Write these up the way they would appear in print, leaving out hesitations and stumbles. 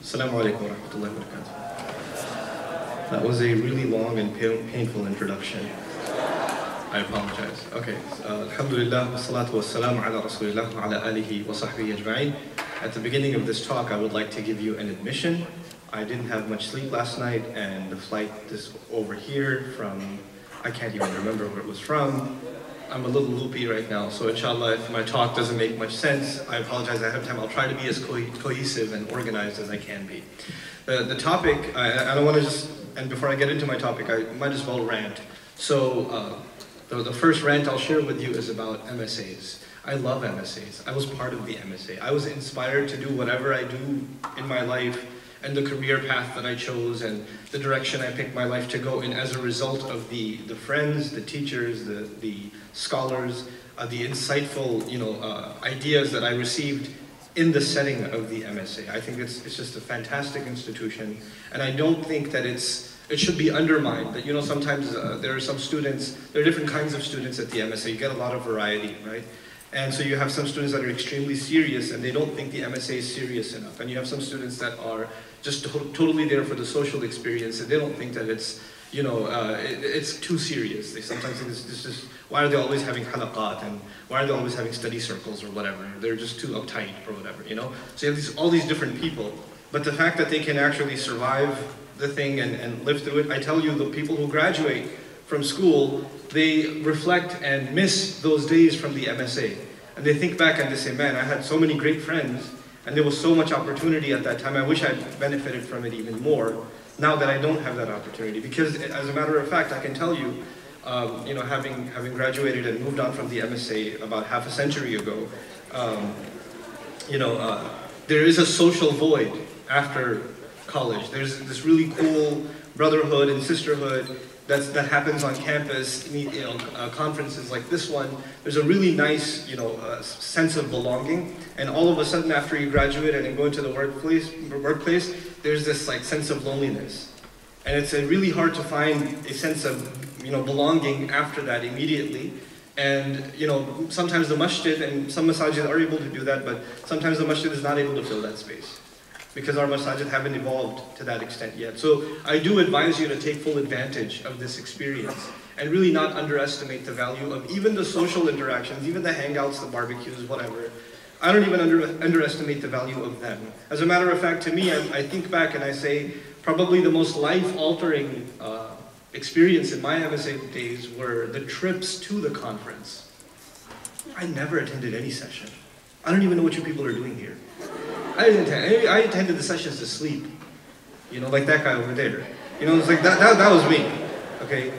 Assalamu alaikum wa rahmatullahi wa barakatuh. That was a really long and painful introduction. I apologize. Okay, alhamdulillah, wa salatu wa salam ala rasulillah wa ala alihi wa sahbihi ajma'in. At the beginning of this talk, I would like to give you an admission. I didn't have much sleep last night, and the flight is over here from, I can't even remember where it was from. I'm a little loopy right now, so inshallah, if my talk doesn't make much sense, I apologize ahead of time. I'll try to be as cohesive and organized as I can be. The topic, I don't want to just, and before I get into my topic, I might as well rant. So, the first rant I'll share with you is about MSAs. I love MSAs. I was part of the MSA. I was inspired to do whatever I do in my life and the career path that I chose and the direction I picked my life to go in as a result of the friends, the teachers, the scholars, the insightful ideas that I received in the setting of the MSA. I think it's just a fantastic institution, and I don't think that it should be undermined. That sometimes there are some students, there are different kinds of students at the MSA. You get a lot of variety, right? And so you have some students that are extremely serious and they don't think the MSA is serious enough. And you have some students that are just totally there for the social experience and they don't think that it's, it's too serious. They sometimes think this is, why are they always having halaqat and why are they always having study circles or whatever? They're just too uptight or whatever, So you have all these different people. But the fact that they can actually survive the thing and live through it, I tell you, the people who graduate from school, they reflect and miss those days from the MSA. And they think back and they say, man, I had so many great friends and there was so much opportunity at that time. I wish I'd benefited from it even more now that I don't have that opportunity. Because as a matter of fact, I can tell you, having graduated and moved on from the MSA about half a century ago, there is a social void after college. There's this really cool brotherhood and sisterhood that happens on campus, conferences like this one. There's a really nice, sense of belonging. And all of a sudden, after you graduate and go into the workplace, there's this sense of loneliness. And it's really hard to find a sense of, belonging after that immediately. And, sometimes the masjid, and some masajid are able to do that, but sometimes the masjid is not able to fill that space, because our masajid haven't evolved to that extent yet. So I do advise you to take full advantage of this experience and really not underestimate the value of even the social interactions, even the hangouts, the barbecues, whatever. I don't even underestimate the value of them. As a matter of fact, to me, I think back and I say probably the most life-altering experience in my MSA days were the trips to the conference. I never attended any session. I don't even know what you people are doing here. I attended the sessions to sleep, like that guy over there. It's like that was me, okay?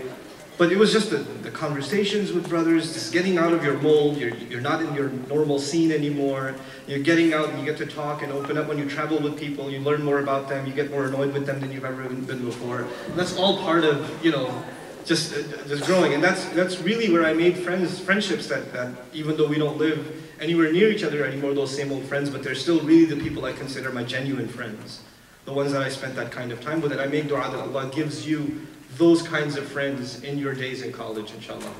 But it was just the conversations with brothers, just getting out of your mold. You're not in your normal scene anymore. You're getting out and you get to talk and open up. When you travel with people, you learn more about them. You get more annoyed with them than you've ever been before. And that's all part of, just growing. And that's really where I made friendships that even though we don't live anywhere near each other anymore, those same old friends, but they're still really the people I consider my genuine friends. The ones that I spent that kind of time with. And I make dua that Allah gives you those kinds of friends in your days in college, inshallah.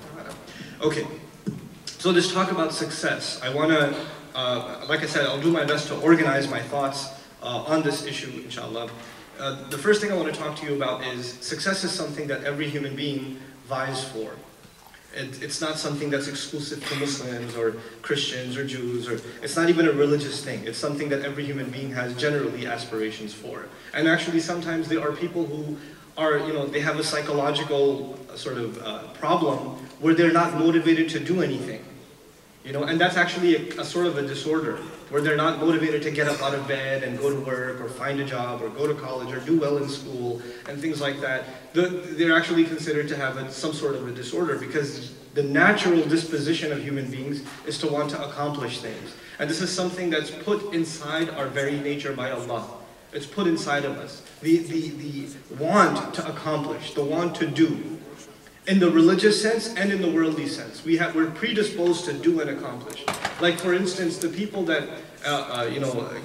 Okay, so let's talk about success. I want to, like I said, I'll do my best to organize my thoughts on this issue, inshallah. The first thing I want to talk to you about is success is something that every human being vies for. It's not something that's exclusive to Muslims or Christians or Jews, or it's not even a religious thing. It's something that every human being has generally aspirations for. And actually sometimes there are people who are, they have a psychological sort of problem where they're not motivated to do anything. And that's actually a sort of a disorder, where they're not motivated to get up out of bed and go to work or find a job or go to college or do well in school and things like that. They're actually considered to have some sort of a disorder, because the natural disposition of human beings is to want to accomplish things. And this is something that's put inside our very nature by Allah. It's put inside of us. The want to accomplish, the want to do. In the religious sense and in the worldly sense. We're predisposed to do and accomplish. Like for instance, the people that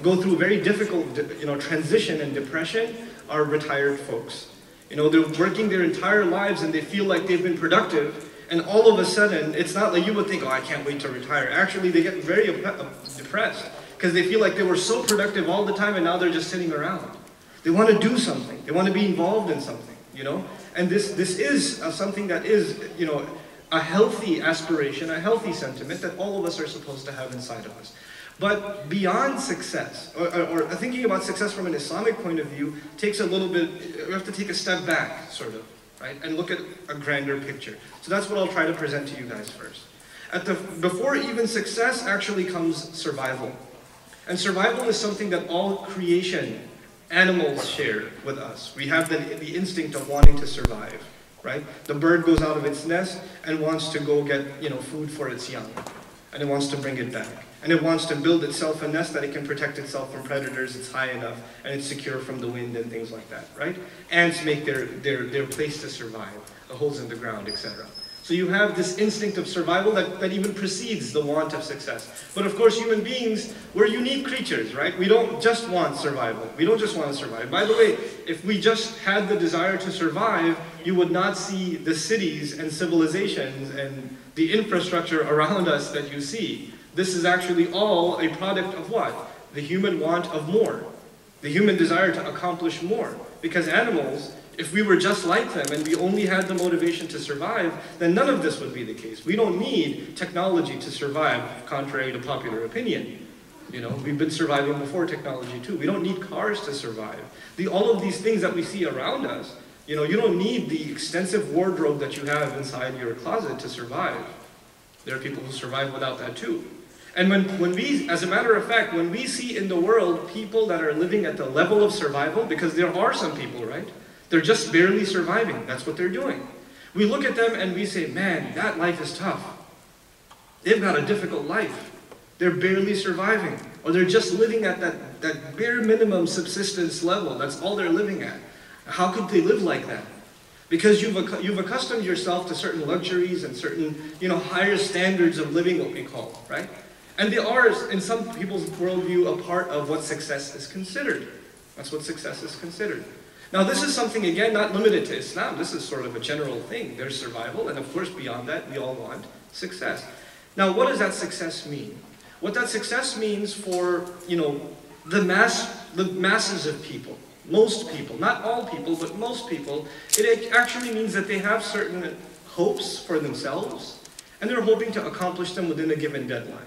go through very difficult transition and depression are retired folks. They're working their entire lives and they feel like they've been productive, and all of a sudden, it's not like you would think, oh, I can't wait to retire. Actually, they get very depressed, because they feel like they were so productive all the time and now they're just sitting around. They want to do something. They want to be involved in something, you know? And this is something that is, you know, a healthy aspiration, a healthy sentiment that all of us are supposed to have inside of us. But beyond success, or thinking about success from an Islamic point of view, takes a little bit, we have to take a step back, sort of, right? And look at a grander picture. So that's what I'll try to present to you guys first. Before even success actually comes survival. And survival is something that all creation, animals share with us. We have the instinct of wanting to survive, right? The bird goes out of its nest and wants to go get, you know, food for its young. And it wants to bring it back. And it wants to build itself a nest that it can protect itself from predators, it's high enough, and it's secure from the wind and things like that, right? Ants make their place to survive, the holes in the ground, etc. So you have this instinct of survival that even precedes the want of success. But of course, human beings, we're unique creatures, right? We don't just want survival. We don't just want to survive. By the way, if we just had the desire to survive, you would not see the cities and civilizations and the infrastructure around us that you see. This is actually all a product of what? The human want of more. The human desire to accomplish more. Because animals, if we were just like them and we only had the motivation to survive, then none of this would be the case. We don't need technology to survive, contrary to popular opinion. You know, we've been surviving before technology too. We don't need cars to survive. All of these things that we see around us, you know, you don't need the extensive wardrobe that you have inside your closet to survive. There are people who survive without that too. And when we, as a matter of fact, when we see in the world people that are living at the level of survival, because there are some people, right? They're just barely surviving. That's what they're doing. We look at them and we say, man, that life is tough. They've got a difficult life. They're barely surviving. Or they're just living at that bare minimum subsistence level. That's all they're living at. How could they live like that? Because you've accustomed yourself to certain luxuries and certain, you know, higher standards of living, what we call, right? And they are, in some people's worldview, a part of what success is considered. That's what success is considered. Now this is something, again, not limited to Islam. This is sort of a general thing. There's survival, and of course beyond that, we all want success. Now what does that success mean? What that success means for, you know, the masses of people, most people, not all people, but most people, it actually means that they have certain hopes for themselves, and they're hoping to accomplish them within a given deadline.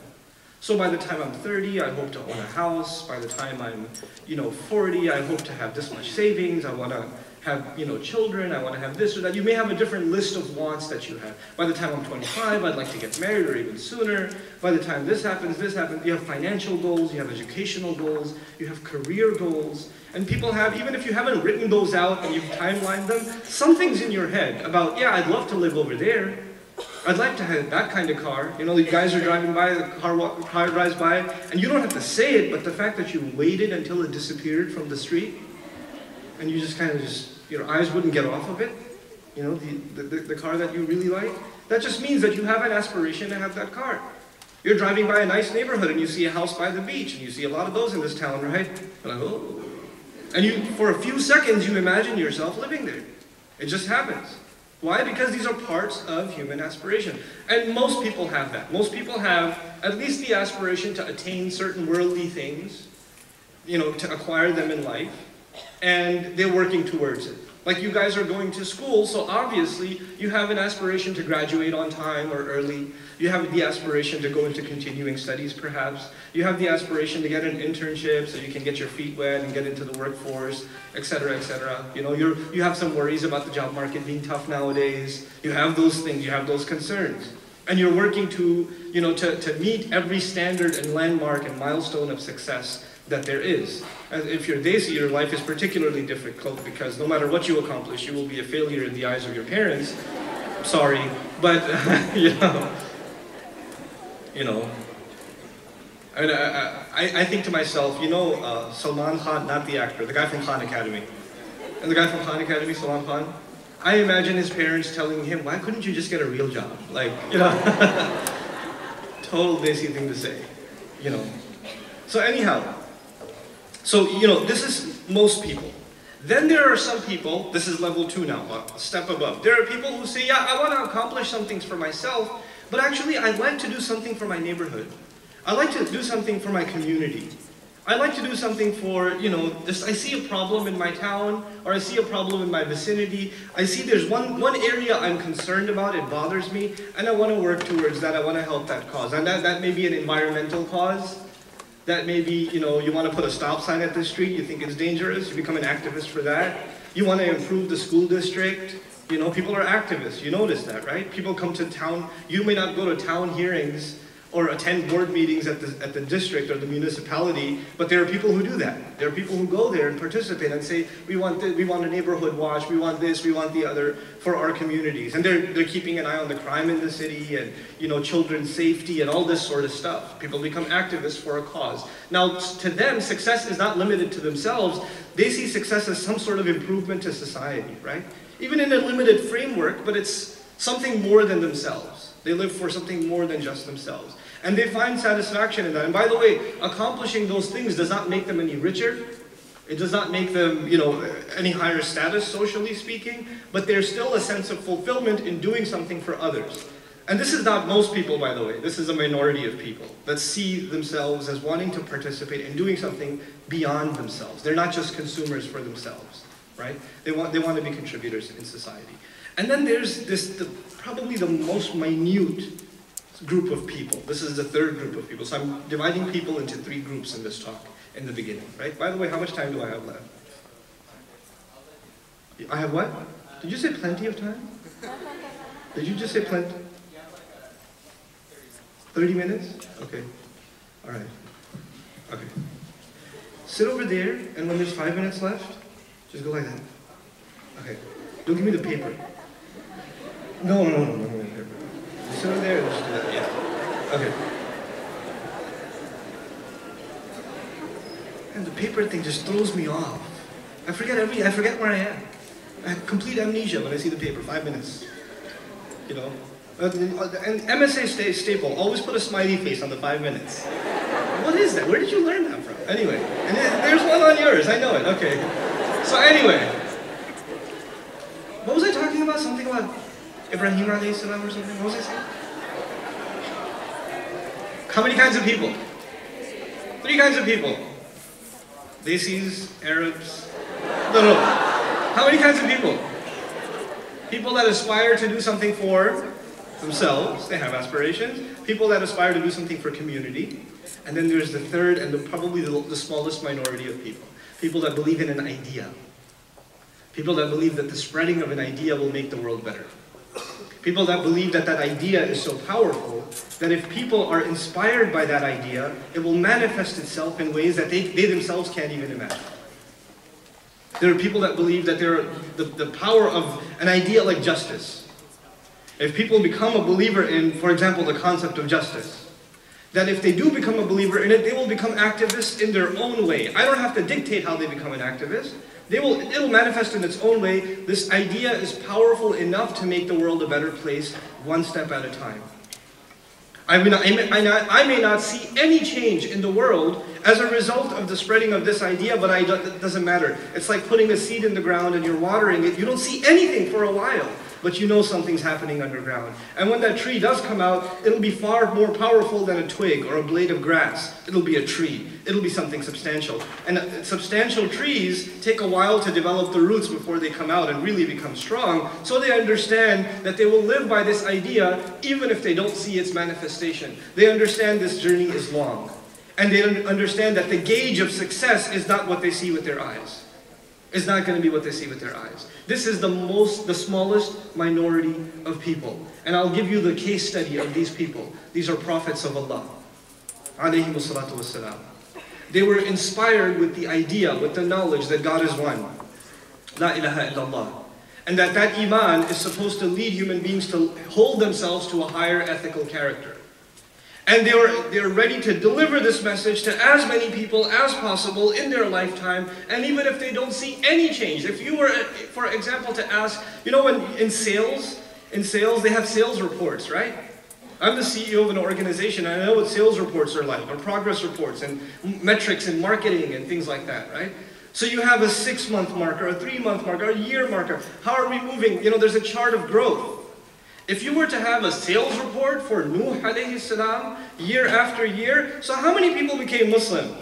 So by the time I'm 30, I hope to own a house. By the time I'm, you know, 40, I hope to have this much savings. I want to have, you know, children. I want to have this or that. You may have a different list of wants that you have. By the time I'm 25, I'd like to get married, or even sooner. By the time this happens, you have financial goals, you have educational goals, you have career goals. And people have, even if you haven't written those out and you've timelined them, something's in your head about, yeah, I'd love to live over there. I'd like to have that kind of car. You know, the guys are driving by, the car drives by, and you don't have to say it, but the fact that you waited until it disappeared from the street, and you just kind of your eyes wouldn't get off of it, you know, the car that you really like, that just means that you have an aspiration to have that car. You're driving by a nice neighborhood and you see a house by the beach, and you see a lot of those in this town, right? You're like, oh. And for a few seconds, you imagine yourself living there. It just happens. Why? Because these are parts of human aspiration. And most people have that. Most people have at least the aspiration to attain certain worldly things, you know, to acquire them in life, and they're working towards it. Like you guys are going to school, so obviously you have an aspiration to graduate on time or early. You have the aspiration to go into continuing studies, perhaps. You have the aspiration to get an internship so you can get your feet wet and get into the workforce, etc., etc. You know, you have some worries about the job market being tough nowadays. You have those things, you have those concerns. And you're working to, you know, to meet every standard and landmark and milestone of success that there is. And if you're Desi, your life is particularly difficult because no matter what you accomplish, you will be a failure in the eyes of your parents. Sorry, but you know. I think to myself, you know, Salman Khan, not the actor, the guy from Khan Academy. And the guy from Khan Academy, Salman Khan, I imagine his parents telling him, why couldn't you just get a real job? Like, you know, total Desi thing to say, you know. So anyhow, so, you know, this is most people. Then there are some people, this is level 2 now, a step above. There are people who say, yeah, I want to accomplish some things for myself, but actually I'd like to do something for my neighborhood. I like to do something for my community. I like to do something for, I see a problem in my town, or I see a problem in my vicinity. I see there's one area I'm concerned about, it bothers me, and I want to work towards that, I want to help that cause. And that may be an environmental cause. That may be, you want to put a stop sign at the street, you think it's dangerous, you become an activist for that. You want to improve the school district. People are activists, you notice that, right? People come to town, you may not go to town hearings or attend board meetings at the district or the municipality, but there are people who do that. There are people who go there and participate and say, we want a neighborhood watch, we want this, we want the other for our communities. And they're keeping an eye on the crime in the city and, children's safety and all this sort of stuff. People become activists for a cause. Now, to them, success is not limited to themselves. They see success as some sort of improvement to society, right? Even in a limited framework, but it's something more than themselves. They live for something more than just themselves. And they find satisfaction in that. And by the way, accomplishing those things does not make them any richer. It does not make them, any higher status, socially speaking. But there's still a sense of fulfillment in doing something for others. And this is not most people, by the way. This is a minority of people that see themselves as wanting to participate in doing something beyond themselves. They're not just consumers for themselves, right? They want to be contributors in society. And then there's probably the most minute group of people. This is the third group of people. So I'm dividing people into three groups in this talk in the beginning, right? By the way, how much time do I have left? I have what? Did you say plenty of time? Did you just say plenty? 30 minutes? Okay. All right. Okay. Sit over there, and when there's 5 minutes left, just go like that. Okay. Don't give me the paper. No, paper. Sit over there and just do that. Yeah. Okay. And the paper thing just throws me off. I forget where I am. I have complete amnesia when I see the paper. 5 minutes. And MSA staple, always put a smiley face on the 5 minutes. What is that? Where did you learn that from? Anyway, and there's one on yours. I know it. Okay. So anyway, what was I talking about? Something about Ibrahim alayhi salam or something? What was I saying? How many kinds of people? 3 kinds of people. Desis, Arabs. No. How many kinds of people? People that aspire to do something for themselves, they have aspirations. People that aspire to do something for community. And then there's the third and probably the smallest minority of people. People that believe in an idea. People that believe that the spreading of an idea will make the world better. People that believe that that idea is so powerful that if people are inspired by that idea, it will manifest itself in ways that they themselves can't even imagine. There are people that believe that the power of an idea like justice. If people become a believer in, for example, the concept of justice, that if they do become a believer in it, they will become activists in their own way. I don't have to dictate how they become an activist. It'll manifest in its own way. This idea is powerful enough to make the world a better place, one step at a time. I may not see any change in the world as a result of the spreading of this idea, but it doesn't matter. It's like putting a seed in the ground and you're watering it. You don't see anything for a while, but you know something's happening underground. And when that tree does come out, it'll be far more powerful than a twig or a blade of grass. It'll be a tree. It'll be something substantial. And substantial trees take a while to develop the roots before they come out and really become strong, so they understand that they will live by this idea even if they don't see its manifestation. They understand this journey is long. And they understand that the gauge of success is not what they see with their eyes. It's not going to be what they see with their eyes. This is the smallest minority of people. And I'll give you the case study of these people. These are prophets of Allah. Alayhimu salatu wassalam. They were inspired with the idea, with the knowledge that God is one. La ilaha illallah. And that iman is supposed to lead human beings to hold themselves to a higher ethical character. And they're ready to deliver this message to as many people as possible in their lifetime, and even if they don't see any change. If you were, for example, to ask, when in sales they have sales reports, right? I'm the CEO of an organization, and I know what sales reports are like, or progress reports, and metrics and marketing and things like that, right? So you have a 6-month marker, a 3-month marker, a year marker. How are we moving? There's a chart of growth. If you were to have a sales report for Nuh alayhi salam year after year, so how many people became Muslim?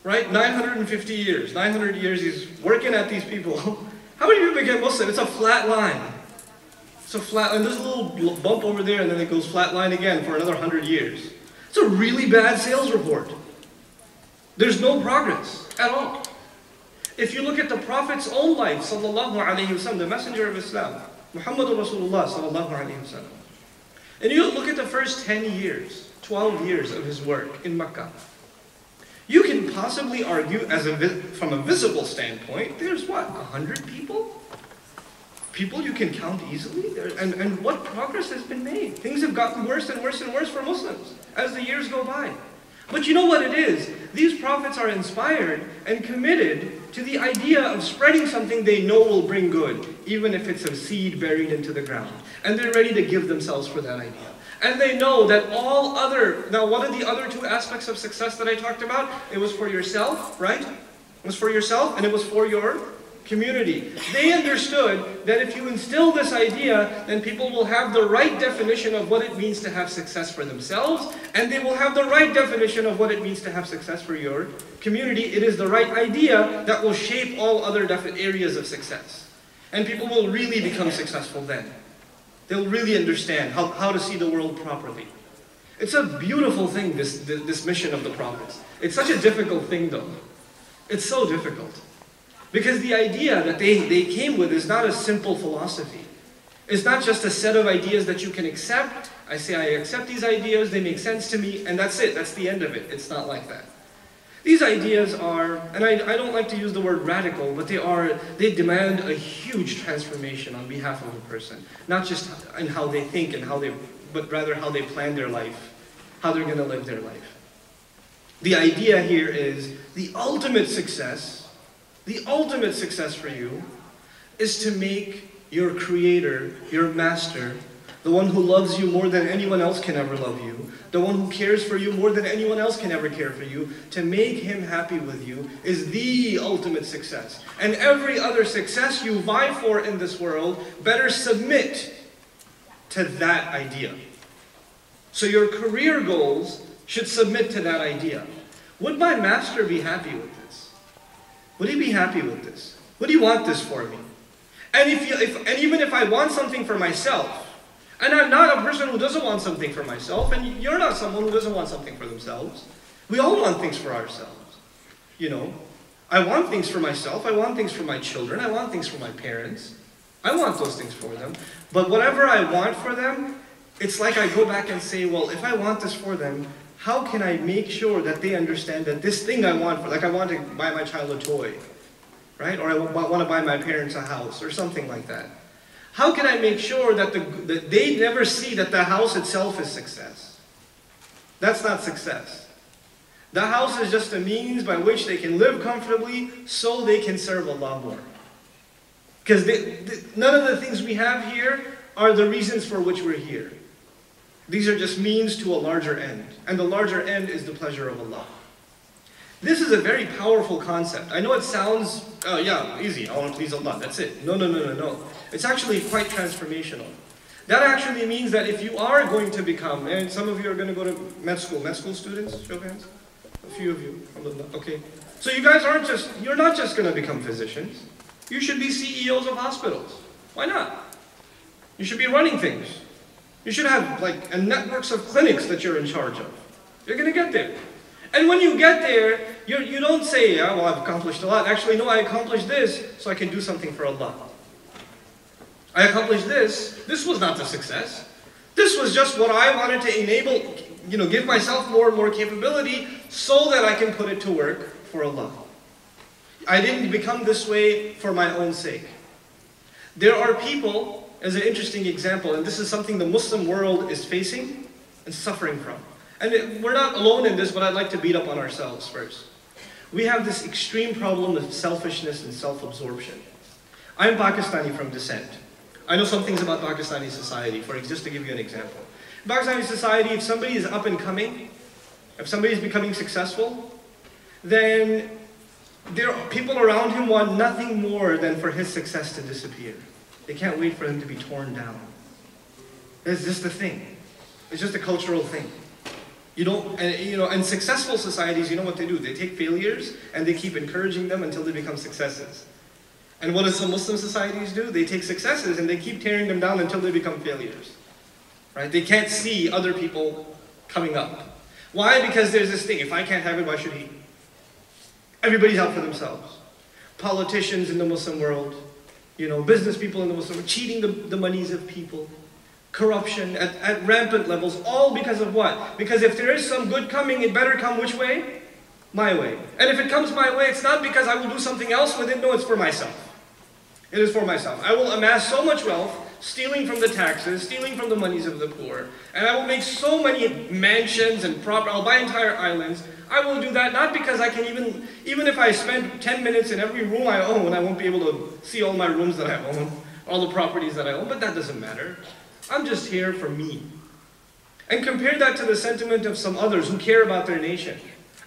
Right? 950 years. 900 years he's working at these people. How many people became Muslim? It's a flat line. It's a flat line. There's a little bump over there and then it goes flat line again for another 100 years. It's a really bad sales report. There's no progress at all. If you look at the Prophet's own life, sallallahu alayhi wasallam, the messenger of Islam, Muhammadur Rasulullah sallallahu alayhi wasallam, and you look at the first 10 years, 12 years of his work in Makkah, you can possibly argue, from a visible standpoint, there's what, 100 people? People you can count easily? And what progress has been made? Things have gotten worse and worse and worse for Muslims as the years go by. But you know what it is? These prophets are inspired and committed to the idea of spreading something they know will bring good, even if it's a seed buried into the ground. And they're ready to give themselves for that idea. And they know that now what are the other two aspects of success that I talked about? It was for yourself, right? It was for yourself and it was for your community. They understood that if you instill this idea, then people will have the right definition of what it means to have success for themselves, and they will have the right definition of what it means to have success for your community. It is the right idea that will shape all other areas of success. And people will really become successful then. They'll really understand how to see the world properly. It's a beautiful thing, this mission of the prophets. It's such a difficult thing though. It's so difficult. Because the idea that they came with is not a simple philosophy. It's not just a set of ideas that you can accept. I say, I accept these ideas, they make sense to me, and that's it. That's the end of it. It's not like that. These ideas are, and I don't like to use the word radical, but they demand a huge transformation on behalf of a person. Not just in how they think and but rather how they plan their life, how they're going to live their life. The idea here is the ultimate success for you is to make your creator, your master, the one who loves you more than anyone else can ever love you, the one who cares for you more than anyone else can ever care for you, to make him happy with you is the ultimate success. And every other success you vie for in this world better submit to that idea. So your career goals should submit to that idea. Would my master be happy with this? Would he be happy with this? Would he want this for me? And even if I want something for myself, and I'm not a person who doesn't want something for myself, and you're not someone who doesn't want something for themselves. We all want things for ourselves. You know, I want things for myself, I want things for my children, I want things for my parents. I want those things for them. But whatever I want for them, it's like I go back and say, well, if I want this for them, how can I make sure that they understand that this thing I want for, like I want to buy my child a toy, right? Or I want to buy my parents a house, or something like that. How can I make sure that they never see that the house itself is success? That's not success. The house is just a means by which they can live comfortably so they can serve Allah more. Because none of the things we have here are the reasons for which we're here. These are just means to a larger end. And the larger end is the pleasure of Allah. This is a very powerful concept. I know it sounds, oh yeah, easy, I want to please Allah, that's it. No. It's actually quite transformational. That actually means that if you are going to become, and some of you are going to go to med school students, show of hands? A few of you, okay. So you guys you're not just going to become physicians. You should be CEOs of hospitals. Why not? You should be running things. You should have networks of clinics that you're in charge of. You're going to get there. And when you get there, you don't say, yeah, well, I've accomplished a lot. Actually, no, I accomplished this so I can do something for Allah. I accomplished this. This was not the success. This was just what I wanted to enable, give myself more and more capability so that I can put it to work for Allah. I didn't become this way for my own sake. There are people, as an interesting example, and this is something the Muslim world is facing and suffering from. And we're not alone in this, but I'd like to beat up on ourselves first. We have this extreme problem of selfishness and self-absorption. I'm Pakistani from descent. I know some things about Pakistani society, just to give you an example. In Pakistani society, if somebody is up and coming, if somebody is becoming successful, then people around him want nothing more than for his success to disappear. They can't wait for him to be torn down. It's just a thing. It's just a cultural thing. You don't, and successful societies, you know what they do? They take failures and they keep encouraging them until they become successes. And what do some Muslim societies do? They take successes and they keep tearing them down until they become failures. Right? They can't see other people coming up. Why? Because there's this thing, if I can't have it, why should he? Everybody's out for themselves. Politicians in the Muslim world, business people in the Muslim world, cheating the monies of people. Corruption at rampant levels, all because of what? Because if there is some good coming, it better come which way? My way. And if it comes my way, it's not because I will do something else with it, no, it's for myself. It is for myself. I will amass so much wealth, stealing from the taxes, stealing from the monies of the poor, and I will make so many mansions and property, I'll buy entire islands. I will do that not because I can even if I spend 10 minutes in every room I own, I won't be able to see all my rooms that I own, all the properties that I own, but that doesn't matter. I'm just here for me. And compare that to the sentiment of some others who care about their nation.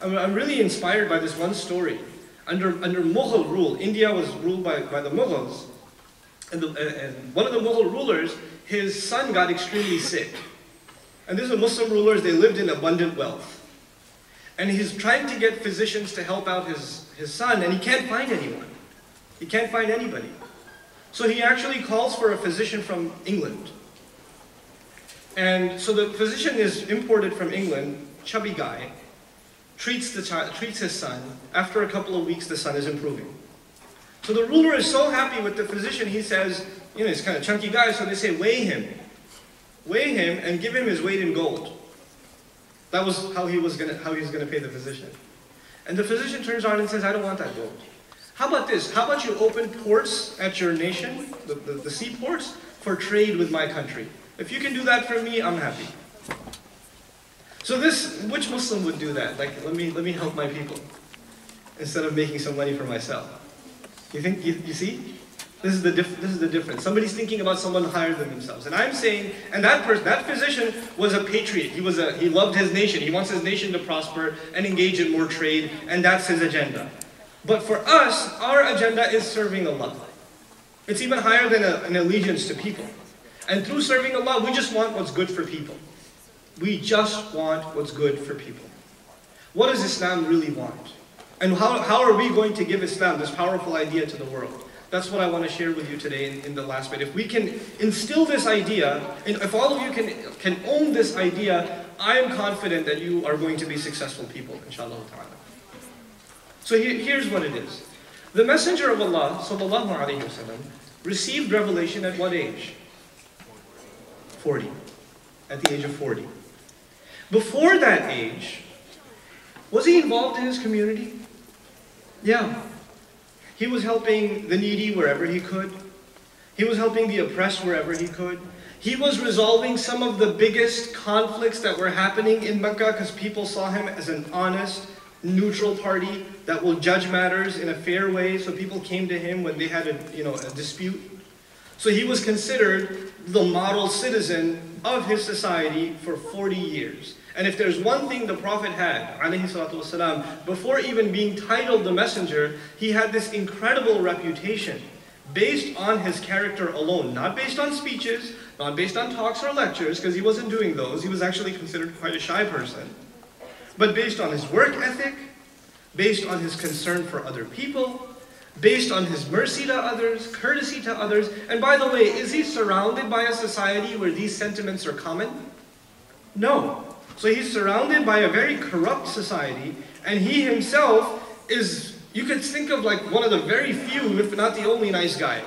I'm really inspired by this one story. Under Mughal rule, India was ruled by the Mughals. And one of the Mughal rulers, his son got extremely sick. And these were Muslim rulers, they lived in abundant wealth. And he's trying to get physicians to help out his son, and he can't find anyone. He can't find anybody. So he actually calls for a physician from England. And so the physician is imported from England, chubby guy, treats his son. After a couple of weeks, the son is improving. So the ruler is so happy with the physician, he says, he's kind of chunky guy, so they say, weigh him and give him his weight in gold. That was how he was going to pay the physician. And the physician turns around and says, I don't want that gold. How about this? How about you open ports at your nation, the seaports, for trade with my country? If you can do that for me, I'm happy. So which Muslim would do that? Like, let me help my people, instead of making some money for myself. You think, you see? This is the difference. Somebody's thinking about someone higher than themselves. And I'm saying, and that physician was a patriot. He loved his nation. He wants his nation to prosper and engage in more trade, and that's his agenda. But for us, our agenda is serving Allah. It's even higher than an allegiance to people. And through serving Allah, we just want what's good for people. We just want what's good for people. What does Islam really want? And how are we going to give Islam, this powerful idea, to the world? That's what I want to share with you today in the last bit. If we can instill this idea, and if all of you can own this idea, I am confident that you are going to be successful people, inshallah ta'ala. So here's what it is. The Messenger of Allah, sallallahu alayhi wa sallam, received revelation at what age? 40. At the age of 40. Before that age, was he involved in his community? Yeah. He was helping the needy wherever he could. He was helping the oppressed wherever he could. He was resolving some of the biggest conflicts that were happening in Mecca because people saw him as an honest, neutral party that will judge matters in a fair way. So people came to him when they had a dispute. So he was considered the model citizen of his society for 40 years. And if there's one thing the Prophet had, alayhi salatu wasalam, before even being titled the messenger, he had this incredible reputation based on his character alone, not based on speeches, not based on talks or lectures, because he wasn't doing those. He was actually considered quite a shy person. But based on his work ethic, based on his concern for other people, based on his mercy to others, courtesy to others. And by the way, is he surrounded by a society where these sentiments are common? No. So he's surrounded by a very corrupt society, and he himself is, you could think of like one of the very few, if not the only nice guy.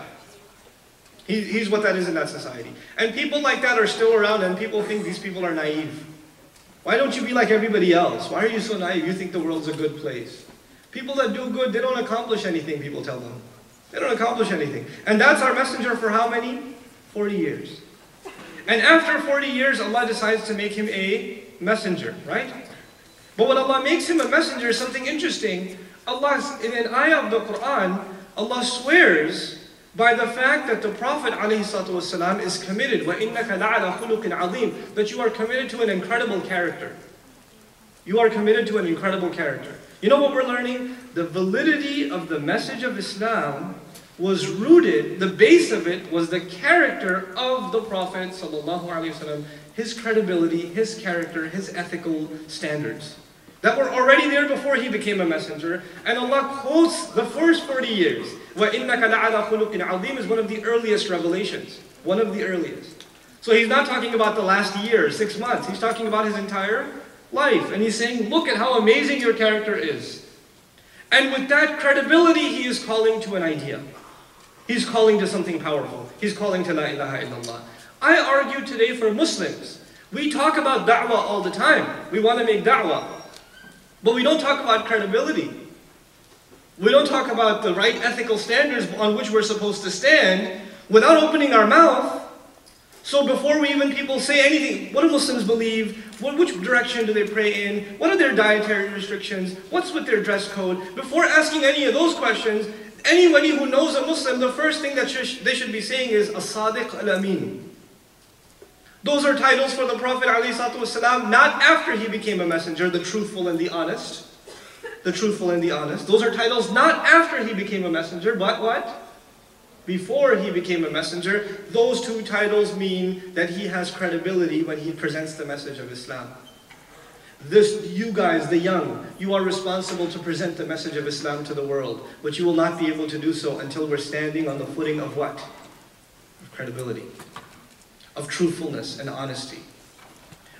He's what that is in that society. And people like that are still around, and people think these people are naive. Why don't you be like everybody else? Why are you so naive? You think the world's a good place. People that do good, they don't accomplish anything, people tell them. They don't accomplish anything. And that's our messenger for how many? 40 years. And after 40 years, Allah decides to make him a messenger, right? But when Allah makes him a messenger, is something interesting. Allah, in an ayah of the Quran, Allah swears by the fact that the Prophet ﷺ is committed, وَإِنَّكَ لَعَلَى خُلُقٍ عَظِيمٍ, that you are committed to an incredible character. You are committed to an incredible character. You know what we're learning? The validity of the message of Islam was rooted, the base of it was the character of the Prophet ﷺ, his credibility, his character, his ethical standards that were already there before he became a messenger. And Allah quotes the first 40 years. وَإِنَّكَ لَعَلَى خُلُقٍ عَظِيمٍ is one of the earliest revelations. One of the earliest. So he's not talking about the last year, 6 months. He's talking about his entire life. And he's saying, look at how amazing your character is. And with that credibility, he is calling to an idea. He's calling to something powerful. He's calling to La ilaha illallah. I argue today for Muslims. We talk about da'wah all the time. We want to make da'wah. But we don't talk about credibility. We don't talk about the right ethical standards on which we're supposed to stand without opening our mouth. So before we even people say anything, what do Muslims believe? Which direction do they pray in? What are their dietary restrictions? What's with their dress code? Before asking any of those questions, anybody who knows a Muslim, the first thing that they should be saying is As-Sadiq Al-Amin. Those are titles for the Prophet ﷺ, not after he became a messenger, the truthful and the honest. The truthful and the honest. Those are titles not after he became a messenger, but what? Before he became a messenger. Those two titles mean that he has credibility when he presents the message of Islam. You guys, the young, you are responsible to present the message of Islam to the world, but you will not be able to do so until we're standing on the footing of what? Of credibility, of truthfulness and honesty.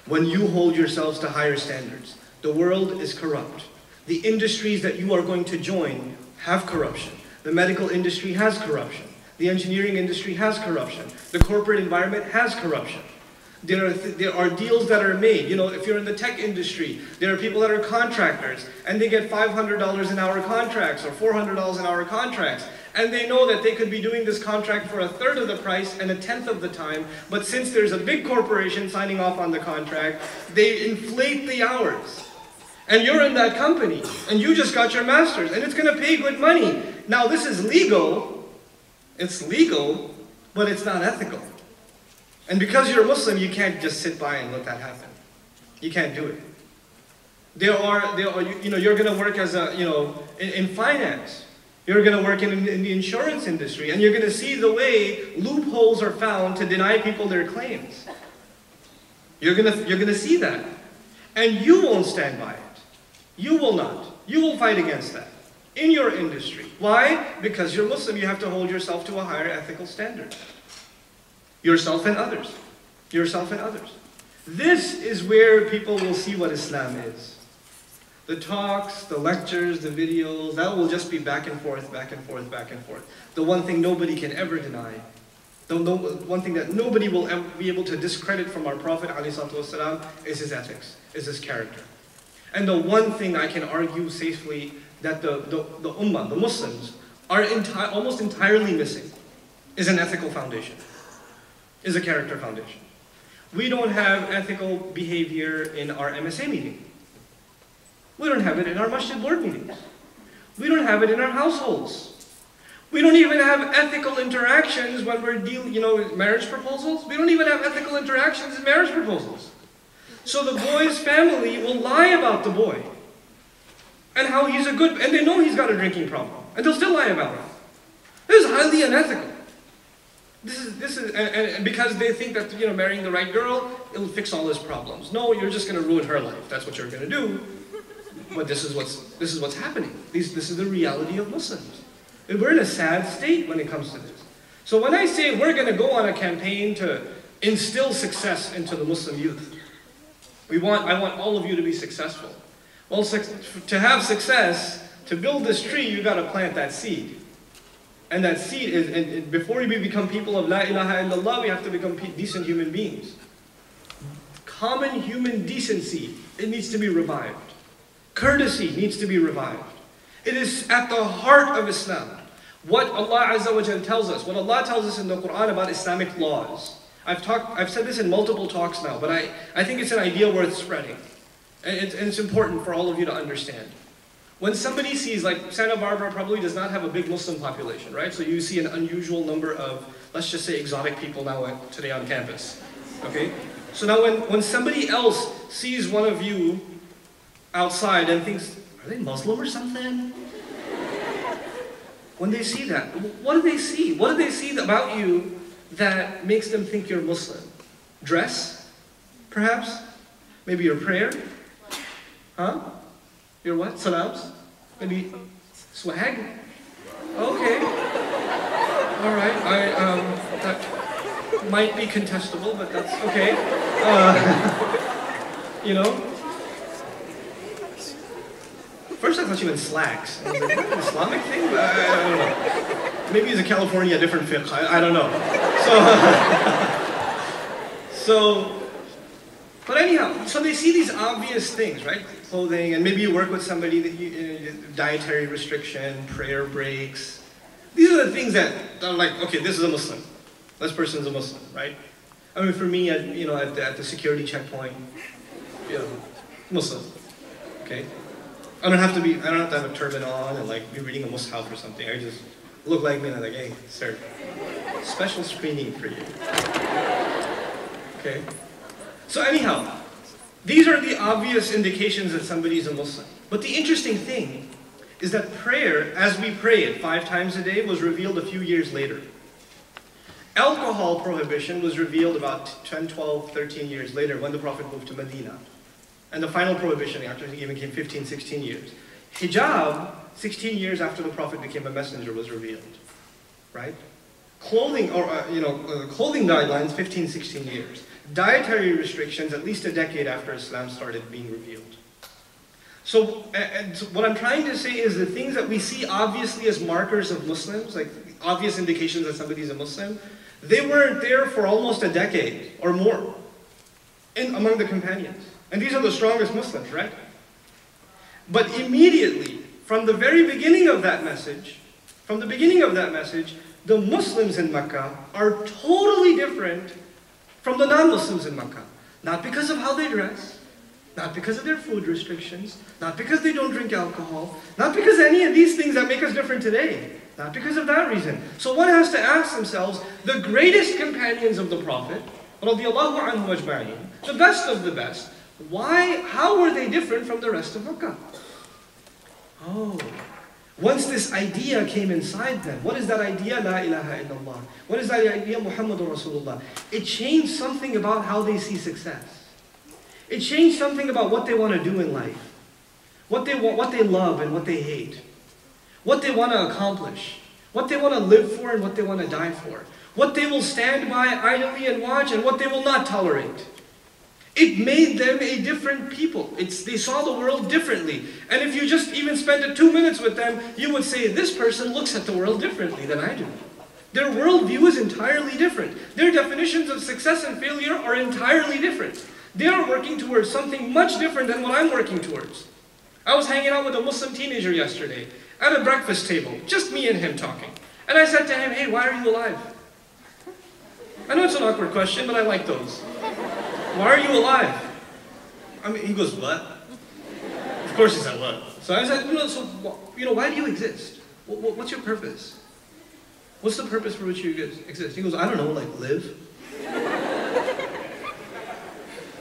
When you hold yourselves to higher standards, the world is corrupt. The industries that you are going to join have corruption. The medical industry has corruption. The engineering industry has corruption. The corporate environment has corruption. There are deals that are made. You know, if you're in the tech industry, there are people that are contractors, and they get $500 an hour contracts or $400 an hour contracts. And they know that they could be doing this contract for 1/3 of the price and 1/10 of the time. But since there's a big corporation signing off on the contract, they inflate the hours. And you're in that company, and you just got your master's, and it's going to pay good money. Now this is legal. It's legal, but it's not ethical. And because you're a Muslim, you can't just sit by and let that happen. You can't do it. You're going to work as in finance. You're going to work in the insurance industry, and you're going to see the way loopholes are found to deny people their claims. You're going to see that. And you won't stand by it. You will not. You will fight against that in your industry. Why? Because you're Muslim, you have to hold yourself to a higher ethical standard. Yourself and others. Yourself and others. This is where people will see what Islam is. The talks, the lectures, the videos, that will just be back and forth, back and forth, back and forth. The one thing nobody can ever deny, the one thing that nobody will ever be able to discredit from our Prophet ﷺ is his ethics, is his character. And the one thing I can argue safely that the Ummah, the Muslims, are almost entirely missing is an ethical foundation, is a character foundation. We don't have ethical behavior in our MSA meeting. We don't have it in our masjid board meetings. We don't have it in our households. We don't even have ethical interactions when we're dealing, marriage proposals. We don't even have ethical interactions in marriage proposals. So the boy's family will lie about the boy and how he's a good, and they know he's got a drinking problem, and they'll still lie about it. This is highly unethical. This is, and because they think that marrying the right girl, it'll fix all his problems. No, you're just going to ruin her life. That's what you're going to do. But this is what's happening. This is the reality of Muslims. And we're in a sad state when it comes to this. So when I say we're going to go on a campaign to instill success into the Muslim youth, I want all of you to be successful. Well, to have success, to build this tree, you got to plant that seed. And that seed is, and before we become people of La ilaha illallah, we have to become decent human beings. Common human decency, it needs to be revived. Courtesy needs to be revived. It is at the heart of Islam. What Allah Azza wa Jal tells us, what Allah tells us in the Quran about Islamic laws. I've said this in multiple talks now, but I think it's an idea worth spreading. And it's important for all of you to understand. When somebody sees, like Santa Barbara probably does not have a big Muslim population, right? So you see an unusual number of, let's just say, exotic people now today on campus. Okay? So now when somebody else sees one of you outside and thinks, are they Muslim or something? when they see that, what do they see? What do they see about you that makes them think you're Muslim? Dress, perhaps? Maybe your prayer? Huh? Your what? Salams? Maybe swag? Okay. All right. That might be contestable, but that's okay. You know? First I thought you meant slacks. I was like, an Islamic thing? I don't know. Maybe it's a California, different fiqh. I don't know. But anyhow, so they see these obvious things, right? Clothing, and maybe you work with somebody that dietary restriction, prayer breaks. These are the things that are like, okay, this is a Muslim. This person's a Muslim, right? I mean, for me, at the security checkpoint, Muslim, okay? I don't have to have a turban on and like be reading a mushaf or something. I just look like me and I'm like, hey, sir, special screening for you. Okay? So anyhow, these are the obvious indications that somebody's a Muslim. But the interesting thing is that prayer, as we pray it 5 times a day, was revealed a few years later. Alcohol prohibition was revealed about 10, 12, 13 years later when the Prophet moved to Medina. And the final prohibition actually even came 15, 16 years. Hijab, 16 years after the Prophet became a messenger, was revealed. Right? Clothing, clothing guidelines, 15, 16 years. Dietary restrictions, at least a decade after Islam started being revealed. So what I'm trying to say is the things that we see obviously as markers of Muslims, like obvious indications that somebody's a Muslim, they weren't there for almost a decade or more among the companions. And these are the strongest Muslims, right? But immediately, from the very beginning of that message, the Muslims in Mecca are totally different from the non-Muslims in Mecca. Not because of how they dress, not because of their food restrictions, not because they don't drink alcohol, not because of any of these things that make us different today. Not because of that reason. So one has to ask themselves, the greatest companions of the Prophet, radiallahu anhu ajma'in, the best of the best, how were they different from the rest of Mecca? Oh, once this idea came inside them, what is that idea? La ilaha illallah. What is that idea? Muhammadur Rasulullah. It changed something about how they see success. It changed something about what they want to do in life. What they love and what they hate. What they want to accomplish. What they want to live for and what they want to die for. What they will stand by idly and watch and what they will not tolerate. It made them a different people. They saw the world differently. And if you just even spent 2 minutes with them, you would say, this person looks at the world differently than I do. Their worldview is entirely different. Their definitions of success and failure are entirely different. They are working towards something much different than what I'm working towards. I was hanging out with a Muslim teenager yesterday at a breakfast table, just me and him talking. And I said to him, hey, why are you alive? I know it's an awkward question, but I like those. Why are you alive? I mean, he goes, what? Of course he said, what? So I said, why do you exist? What's your purpose? What's the purpose for which you exist? He goes, I don't know, like live?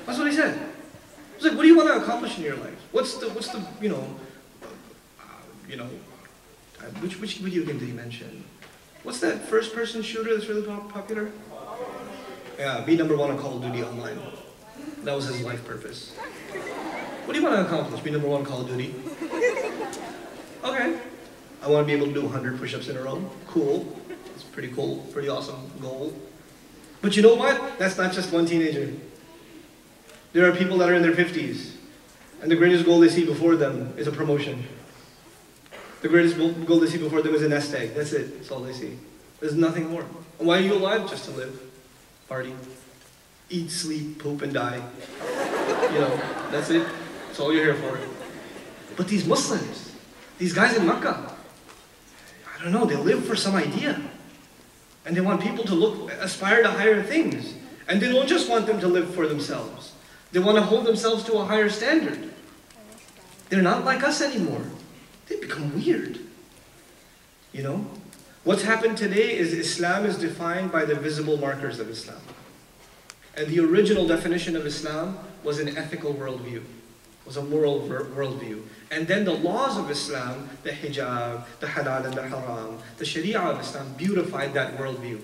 That's what he said. I was like, what do you want to accomplish in your life? What's the which video game did he mention? What's that first-person shooter that's really popular? Yeah, be number 1 on Call of Duty Online. That was his life purpose. What do you want to accomplish? Be number 1 on Call of Duty? Okay. I want to be able to do 100 push-ups in a row. Cool. It's pretty cool, pretty awesome goal. But you know what? That's not just one teenager. There are people that are in their 50s, and the greatest goal they see before them is a promotion. The greatest goal they see before them is a nest egg. That's it. That's all they see. There's nothing more. And why are you alive? Just to live. Party. Eat, sleep, poop, and die. That's it. That's all you're here for. But these Muslims, these guys in Mecca, I don't know, they live for some idea. And they want people to aspire to higher things. And they don't just want them to live for themselves. They want to hold themselves to a higher standard. They're not like us anymore. They become weird. What's happened today is Islam is defined by the visible markers of Islam. And the original definition of Islam was an ethical worldview. was a moral worldview. And then the laws of Islam, the hijab, the halal and the haram, the sharia of Islam beautified that worldview.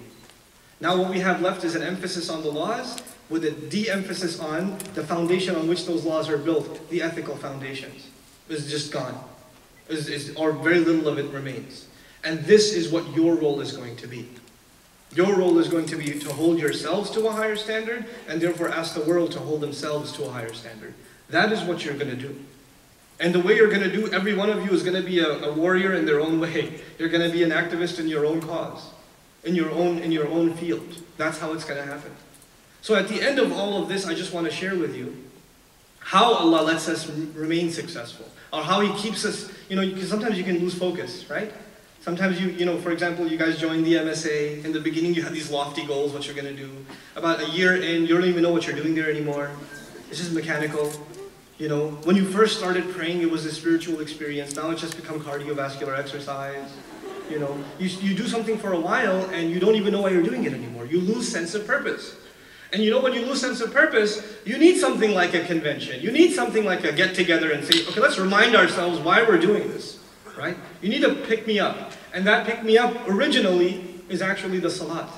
Now what we have left is an emphasis on the laws with a de-emphasis on the foundation on which those laws are built, the ethical foundations. It's just gone. Or very little of it remains. And this is what your role is going to be. Your role is going to be to hold yourselves to a higher standard, and therefore ask the world to hold themselves to a higher standard. That is what you're going to do. And the way you're going to do, every one of you is going to be a warrior in their own way. You're going to be an activist in your own cause, in your own field. That's how it's going to happen. So at the end of all of this, I just want to share with you how Allah lets us remain successful, or how He keeps us, because sometimes you can lose focus, right? Sometimes for example, you guys joined the MSA. In the beginning, you had these lofty goals, what you're going to do. About a year in, you don't even know what you're doing there anymore. It's just mechanical. When you first started praying, it was a spiritual experience. Now it's just become cardiovascular exercise. You do something for a while, and you don't even know why you're doing it anymore. You lose sense of purpose. And when you lose sense of purpose, you need something like a convention. You need something like a get-together and say, okay, let's remind ourselves why we're doing this, right? You need to pick me up. And that pick me up originally is actually the salat.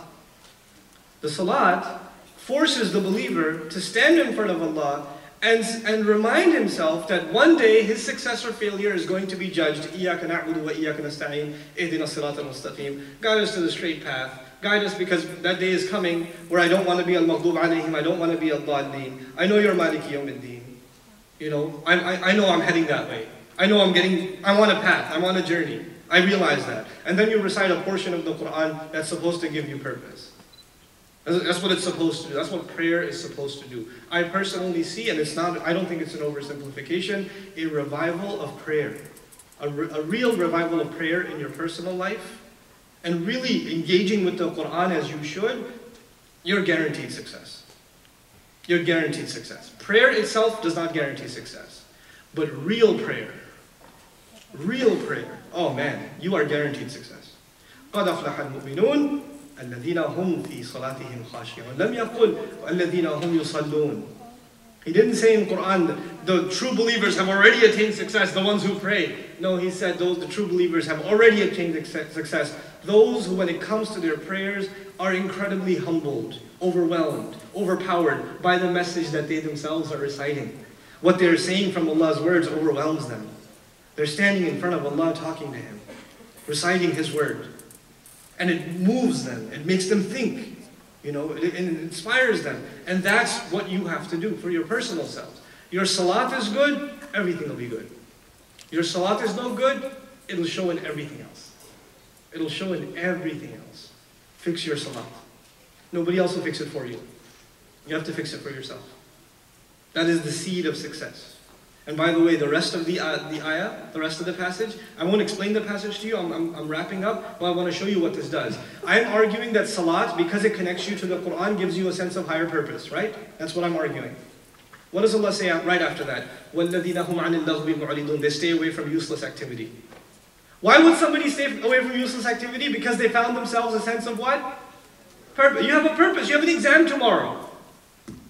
The salat forces the believer to stand in front of Allah and remind himself that one day his success or failure is going to be judged. إِيَّاكَ نَعْبُدُ وَإِيَّاكَ نَسْتَعِينُ اهْدِنَا الصِّرَاطَ الْمُسْتَقِيمُ. Guide us to the straight path. Guide us, because that day is coming where I don't want to be al-maghdub alayhim, I don't want to be al-dhalleen. I know you're Maliki Yawmiddin. I know I'm heading that way. I'm on a path, I'm on a journey. I realize that. And then you recite a portion of the Quran that's supposed to give you purpose. That's what it's supposed to do. That's what prayer is supposed to do. I personally see, and I don't think it's an oversimplification, a revival of prayer. A real revival of prayer in your personal life, and really engaging with the Quran as you should, you're guaranteed success. You're guaranteed success. Prayer itself does not guarantee success. But real prayer, oh man, you are guaranteed success. قَدْ أَفْلَحَ الْمُؤْمِنُونَ الَّذِينَ هُمْ فِي صَلَاتِهِمْ خَاشِعُونَ لَمْ يَقُلْ الَّذِينَ هُمْ يُصَلُّونَ. He didn't say in Quran, the true believers have already attained success, the ones who pray. No, he said the true believers have already attained success. Those who, when it comes to their prayers, are incredibly humbled, overwhelmed, overpowered by the message that they themselves are reciting. What they're saying from Allah's words overwhelms them. They're standing in front of Allah talking to Him, reciting His word. And it moves them, it makes them think. It inspires them. And that's what you have to do for your personal selves. Your salat is good, everything will be good. Your salat is no good, it'll show in everything else. It'll show in everything else. Fix your salat. Nobody else will fix it for you. You have to fix it for yourself. That is the seed of success. And by the way, the rest of the ayah, the rest of the passage, I won't explain the passage to you, I'm wrapping up, but I want to show you what this does. I'm arguing that salat, because it connects you to the Quran, gives you a sense of higher purpose, right? That's what I'm arguing. What does Allah say right after that? وَالَّذِينَ هُمْ عَنِ اللَّغْوِ مُعْرِضُونَ. They stay away from useless activity. Why would somebody stay away from useless activity? Because they found themselves a sense of what? Purpose. You have a purpose. You have an exam tomorrow.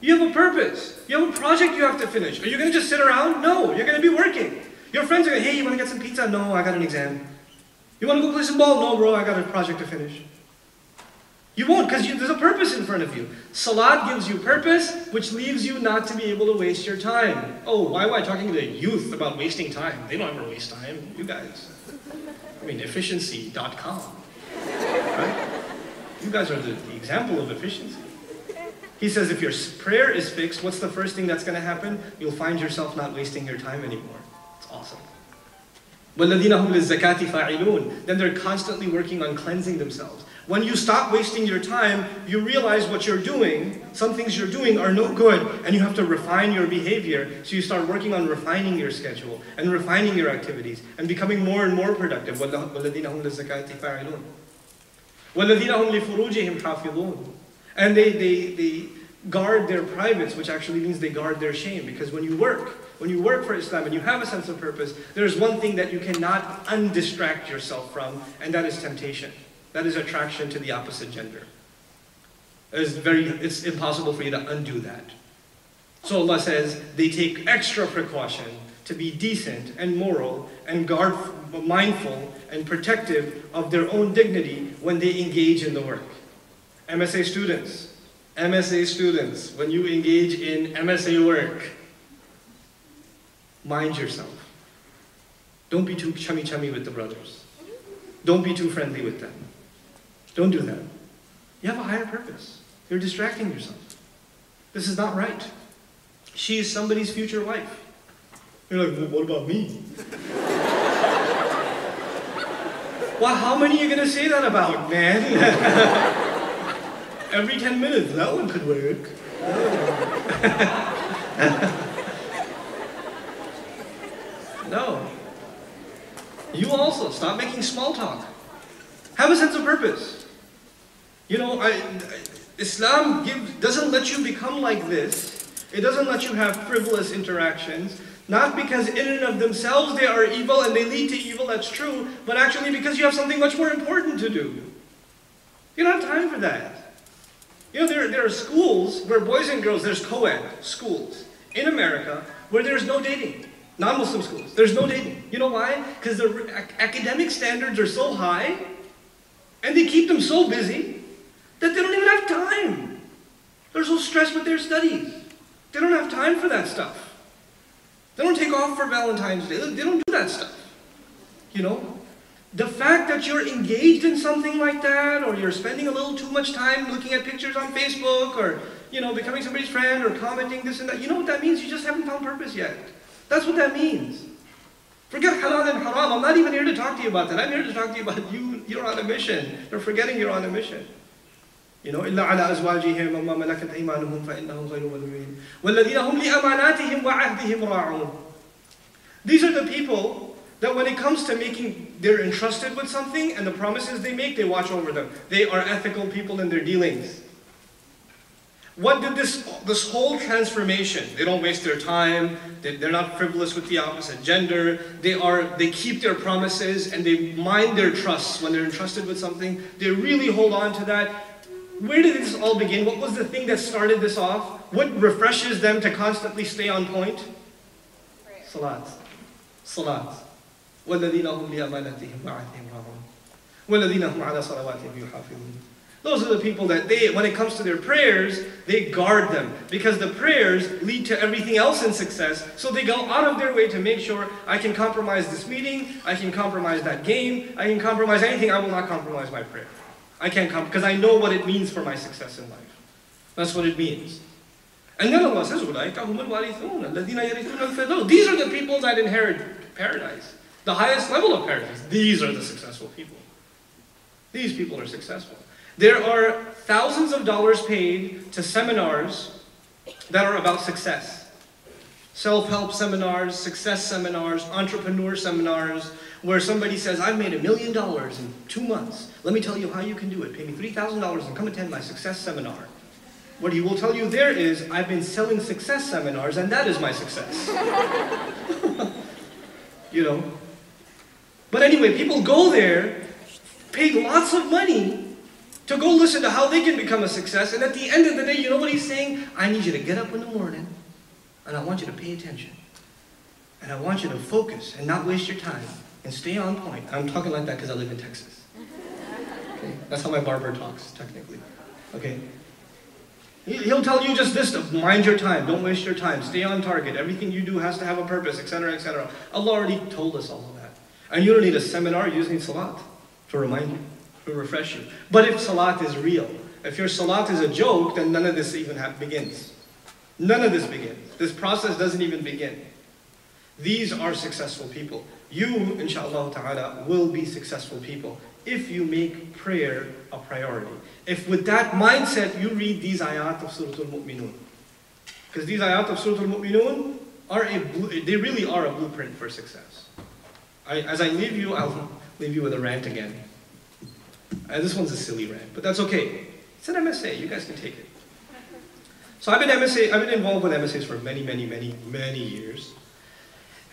You have a purpose. You have a project you have to finish. Are you going to just sit around? No, you're going to be working. Your friends are going, hey, you want to get some pizza? No, I got an exam. You want to go play some ball? No, bro, I got a project to finish. You won't, because there's a purpose in front of you. Salat gives you purpose, which leaves you not to be able to waste your time. Oh, why am I talking to the youth about wasting time? They don't ever waste time. You guys. Efficiency.com. Right? You guys are the example of efficiency. He says if your prayer is fixed, what's the first thing that's going to happen? You'll find yourself not wasting your time anymore. It's awesome. وَالَّذِينَ هُمْ لِلزَّكَاةِ فَاعِلُونَ. Then they're constantly working on cleansing themselves. When you stop wasting your time, you realize what you're doing, some things you're doing are no good, and you have to refine your behavior. So you start working on refining your schedule, and refining your activities, and becoming more and more productive. وَالَّذِينَ هُمْ لِلزَّكَاةِ فَاعِلُونَ وَالَّذِينَ هُمْ لِفُرُوجِهِمْ حَافِظُونَ. And they guard their privates, which actually means they guard their shame. Because when you work for Islam and you have a sense of purpose, there's one thing that you cannot undistract yourself from, and that is temptation. That is attraction to the opposite gender. It's impossible for you to undo that. So Allah says they take extra precaution to be decent and moral and mindful and protective of their own dignity when they engage in the work. MSA students, when you engage in MSA work, mind yourself. Don't be too chummy with the brothers. Don't be too friendly with them. Don't do that. You have a higher purpose. You're distracting yourself. This is not right. She is somebody's future wife. You're like, well, what about me? Well, how many are you going to say that about, man? Every 10 minutes, that one could work. No. You also, stop making small talk. Have a sense of purpose. You know, Islam doesn't let you become like this. It doesn't let you have frivolous interactions. Not because in and of themselves they are evil and they lead to evil, that's true, but actually because you have something much more important to do. You don't have time for that. You know, there are schools where boys and girls, there's co-ed schools in America where there's no dating. Non-Muslim schools, there's no dating. You know why? Because the academic standards are so high and they keep them so busy that they don't even have time. They're so stressed with their studies. They don't have time for that stuff. They don't take off for Valentine's Day. They don't do that stuff. You know? The fact that you're engaged in something like that, or you're spending a little too much time looking at pictures on Facebook, or, you know, becoming somebody's friend, or commenting this and that, you know what that means? You just haven't found purpose yet. That's what that means. Forget halal and haram. I'm not even here to talk to you about that. I'm here to talk to you about you're on a mission. You're forgetting you're on a mission. You know, إِلَّا عَلَىٰ أَزْوَاجِهِمْ وَمَا مَلَكَتْ أَيْمَانُهُمْ فَإِنَّهُمْ غَيْرُ مَلُومِينَ وَالَّذِينَ هُمْ لِأَمَانَاتِهِمْ وَعَهْدِهِمْ رَاعُونَ. These are the people that when it comes to they're entrusted with something and the promises they make, they watch over them. They are ethical people in their dealings. What did this whole transformation? They don't waste their time. They're not frivolous with the opposite gender. They keep their promises and they mind their trusts when they're entrusted with something. They really hold on to that. Where did this all begin? What was the thing that started this off? What refreshes them to constantly stay on point? Salat. Salat. وَالَّذِينَ هُمْ لِأَمَانَاتِهِمْ وَعَهْدِهِمْ رَاعُونَ وَالَّذِينَ هُمْ عَلَى صَلَوَاتِهِمْ يُحَافِظُونَ. Those are the people that when it comes to their prayers, they guard them. Because the prayers lead to everything else in success. So they go out of their way to make sure I can compromise this meeting, I can compromise that game, I can compromise anything, I will not compromise my prayer. I can't because I know what it means for my success in life. That's what it means. And then Allah says, أُولَٰئِكَ هُمُ الْوَارِثُونَ الَّذِينَ يَرِثُونَ الْفِرْدَوْسَ. These are the people that inherit paradise. The highest level of paradise. These are the successful people. These people are successful. There are thousands of dollars paid to seminars that are about success. Self-help seminars, success seminars, entrepreneur seminars, where somebody says, I've made $1 million in 2 months. Let me tell you how you can do it. Pay me $3,000 and come attend my success seminar. What he will tell you there is, I've been selling success seminars and that is my success. You know? But anyway, people go there, pay lots of money to go listen to how they can become a success, and at the end of the day, you know what he's saying? I need you to get up in the morning, and I want you to pay attention. And I want you to focus and not waste your time, and stay on point. And I'm talking like that because I live in Texas. Okay? That's how my barber talks, technically. Okay? He'll tell you just this stuff, mind your time, don't waste your time, stay on target, everything you do has to have a purpose, etc., etc. Allah already told us all of that. And you don't need a seminar, you just need salat to remind you, to refresh you. But if salat is real, if your salat is a joke, then none of this even begins. None of this begins. This process doesn't even begin. These are successful people. You, inshaAllah ta'ala, will be successful people if you make prayer a priority. If with that mindset you read these ayat of Surah Al-Mu'minun. Because these ayat of Surah Al-Mu'minun they really are a blueprint for success. As I leave you, I'll leave you with a rant again. This one's a silly rant, but that's okay. It's an MSA, you guys can take it. So I've been involved with MSAs for many, many, many, many years.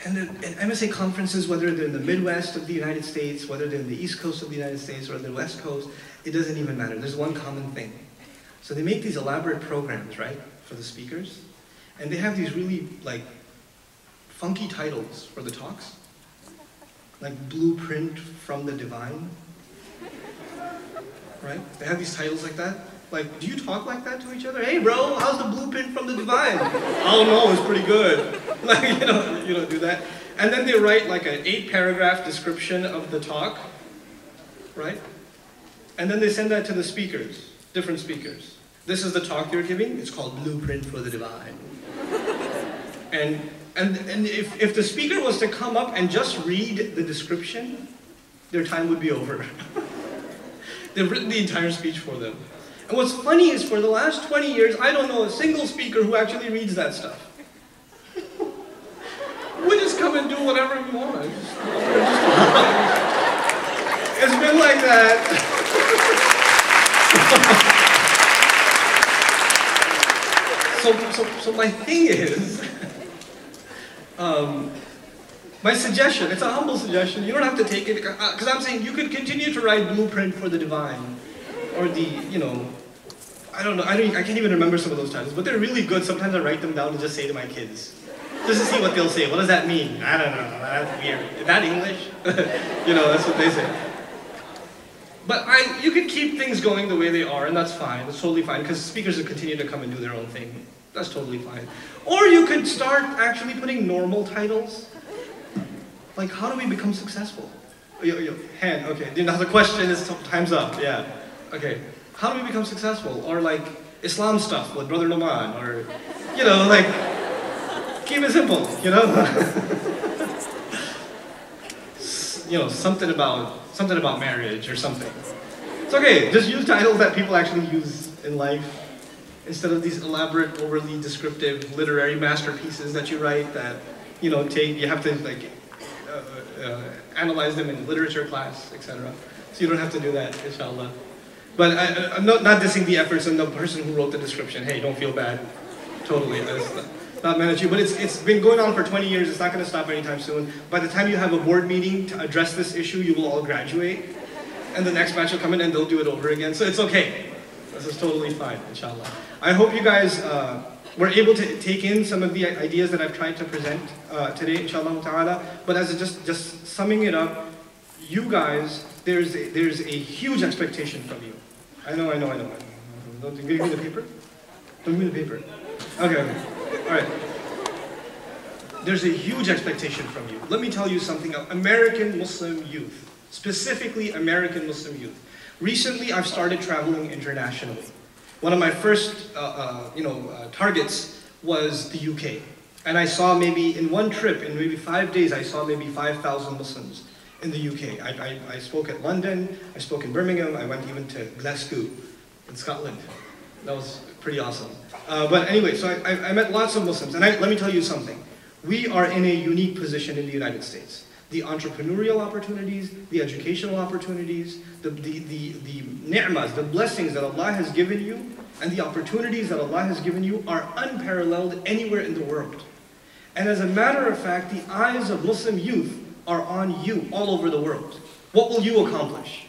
And MSA conferences, whether they're in the Midwest of the United States, whether they're in the East Coast of the United States, or the West Coast, it doesn't even matter. There's one common thing. So they make these elaborate programs, right, for the speakers. And they have these really like funky titles for the talks. Like Blueprint from the Divine. Right? They have these titles like that. Like, do you talk like that to each other? Hey bro, how's the blueprint from the divine? Oh no, it's pretty good. Like, you don't do that. And then they write like an 8-paragraph description of the talk, right? And then they send that to the speakers, different speakers. This is the talk you're giving, it's called Blueprint for the Divine. And if the speaker was to come up and just read the description, their time would be over. They've written the entire speech for them. And what's funny is for the last 20 years, I don't know a single speaker who actually reads that stuff. We just come and do whatever we want. It's been like that. So my thing is, my suggestion, it's a humble suggestion, you don't have to take it, because I'm saying you could continue to write Blueprint for the Divine, or the, I don't know, I can't even remember some of those titles, but they're really good. Sometimes I write them down to just say to my kids, just to see what they'll say. What does that mean? I don't know, that's weird. Is that English? That's what they say. But you could keep things going the way they are, and that's fine, it's totally fine, because speakers will continue to come and do their own thing. That's totally fine. Or you could start actually putting normal titles. Like, how do we become successful? Hand, okay. Now the question is, time's up, yeah. Okay, how do we become successful? Or like, Islam stuff with Brother Noman, or, like, keep it simple, something about marriage or something. It's okay, just use titles that people actually use in life, instead of these elaborate, overly descriptive literary masterpieces that you write that, you have to, like, analyze them in literature class, etc. So you don't have to do that, inshallah. But I'm not dissing the efforts and the person who wrote the description. Hey, don't feel bad. Totally. That's not mad at you. But it's been going on for 20 years. It's not going to stop anytime soon. By the time you have a board meeting to address this issue, you will all graduate. And the next batch will come in and they'll do it over again. So it's okay. This is totally fine, inshallah. I hope you guys were able to take in some of the ideas that I've tried to present today, inshallah ta'ala. But as just summing it up, you guys, there's a huge expectation from you. I know. Don't give me the paper? Don't give me the paper. Okay. All right. There's a huge expectation from you. Let me tell you something. American Muslim youth, specifically American Muslim youth. Recently, I've started traveling internationally. One of my first, targets was the UK. And I saw maybe in one trip, in maybe 5 days, I saw maybe 5,000 Muslims in the UK. I spoke at London, I spoke in Birmingham, I went even to Glasgow in Scotland. That was pretty awesome. But anyway, so I met lots of Muslims. And let me tell you something. We are in a unique position in the United States. The entrepreneurial opportunities, the educational opportunities, the ni'mas, the blessings that Allah has given you, and the opportunities that Allah has given you are unparalleled anywhere in the world. And as a matter of fact, the eyes of Muslim youth are on you all over the world. What will you accomplish?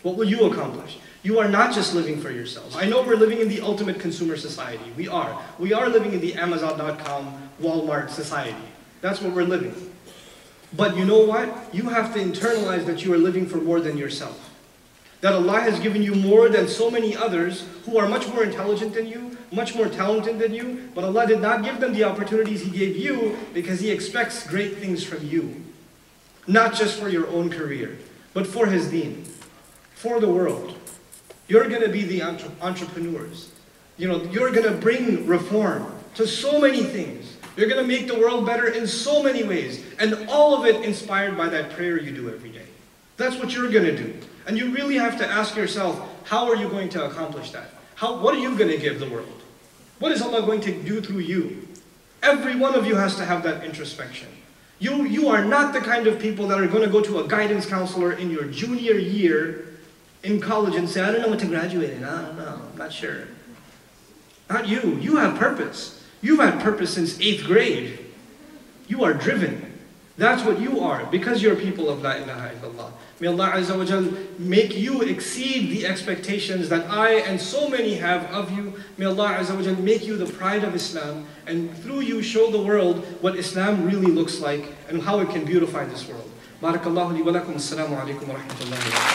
What will you accomplish? You are not just living for yourselves. I know we're living in the ultimate consumer society. We are. We are living in the Amazon.com, Walmart society. That's what we're living. But you know what? You have to internalize that you are living for more than yourself. That Allah has given you more than so many others who are much more intelligent than you, much more talented than you, but Allah did not give them the opportunities He gave you because He expects great things from you. Not just for your own career, but for His deen, for the world. You're going to be the entrepreneurs. You're going to bring reform to so many things. You're going to make the world better in so many ways. And all of it inspired by that prayer you do every day. That's what you're going to do. And you really have to ask yourself, how are you going to accomplish that? What are you going to give the world? What is Allah going to do through you? Every one of you has to have that introspection. You are not the kind of people that are going to go to a guidance counselor in your junior year in college and say, I don't know what to graduate in. I don't know. I'm not sure. Not you. You have purpose. You've had purpose since 8th grade. You are driven. That's what you are, because you're people of La ilaha illallah. May Allah Azza wa Jal make you exceed the expectations that I and so many have of you. May Allah Azza wa Jal make you the pride of Islam, and through you show the world what Islam really looks like and how it can beautify this world. Barakallahu li wa lakum. Assalamu alaikum wa rahmatullahi wa barakatuh.